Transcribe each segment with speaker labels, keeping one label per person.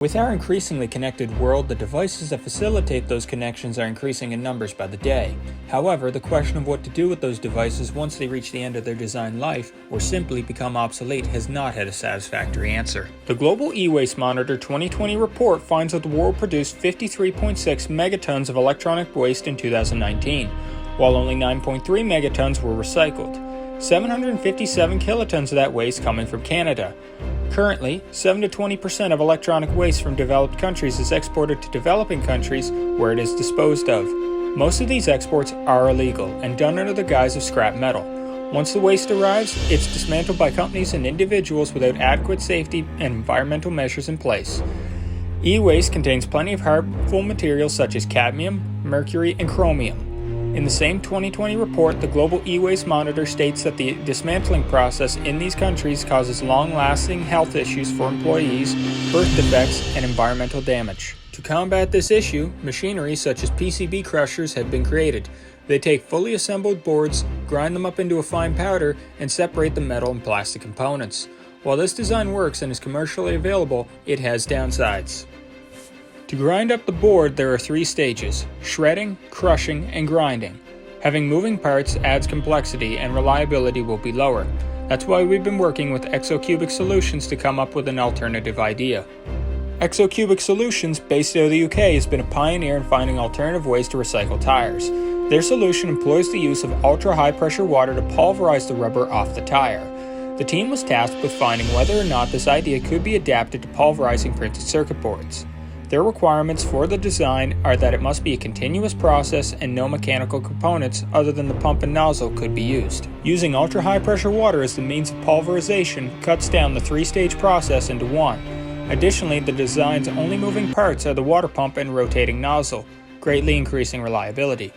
Speaker 1: With our increasingly connected world, the devices that facilitate those connections are increasing in numbers by the day. However, the question of what to do with those devices once they reach the end of their design life, or simply become obsolete, has not had a satisfactory answer. The Global E-Waste Monitor 2020 report finds that the world produced 53.6 megatons of electronic waste in 2019, while only 9.3 megatons were recycled. 757 kilotons of that waste coming from Canada. Currently, 7 to 20% of electronic waste from developed countries is exported to developing countries where it is disposed of. Most of these exports are illegal and done under the guise of scrap metal. Once the waste arrives, it's dismantled by companies and individuals without adequate safety and environmental measures in place. E-waste contains plenty of harmful materials such as cadmium, mercury, and chromium. In the same 2020 report, the Global E-Waste Monitor states that the dismantling process in these countries causes long-lasting health issues for employees, birth defects, and environmental damage. To combat this issue, machinery such as PCB crushers have been created. They take fully assembled boards, grind them up into a fine powder, and separate the metal and plastic components. While this design works and is commercially available, it has downsides. To grind up the board, there are 3 stages: shredding, crushing, and grinding. Having moving parts adds complexity and reliability will be lower. That's why we've been working with Exo-Cubic Solutions to come up with an alternative idea. Exo-Cubic Solutions, based out of the UK, has been a pioneer in finding alternative ways to recycle tires. Their solution employs the use of ultra-high pressure water to pulverize the rubber off the tire. The team was tasked with finding whether or not this idea could be adapted to pulverizing printed circuit boards. Their requirements for the design are that it must be a continuous process and no mechanical components other than the pump and nozzle could be used. Using ultra-high pressure water as the means of pulverization cuts down the 3-stage process into one. Additionally, the design's only moving parts are the water pump and rotating nozzle, greatly increasing reliability.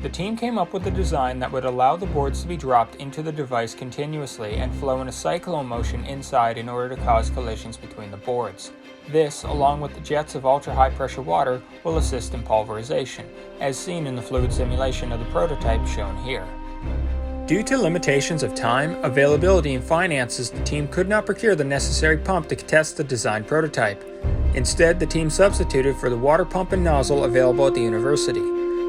Speaker 1: The team came up with a design that would allow the boards to be dropped into the device continuously and flow in a cyclone motion inside in order to cause collisions between the boards. This, along with the jets of ultra-high pressure water, will assist in pulverization, as seen in the fluid simulation of the prototype shown here. Due to limitations of time, availability, and finances, the team could not procure the necessary pump to test the design prototype. Instead, the team substituted for the water pump and nozzle available at the university.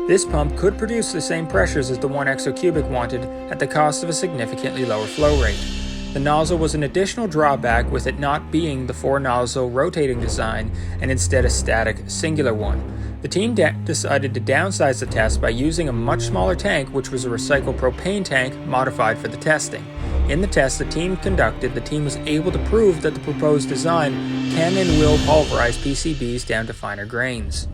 Speaker 1: This pump could produce the same pressures as the one Exo-Cubic wanted at the cost of a significantly lower flow rate. The nozzle was an additional drawback, with it not being the 4-nozzle rotating design and instead a static, singular one. The team decided to downsize the test by using a much smaller tank, which was a recycled propane tank modified for the testing. In the test the team conducted, the team was able to prove that the proposed design can and will pulverize PCBs down to finer grains.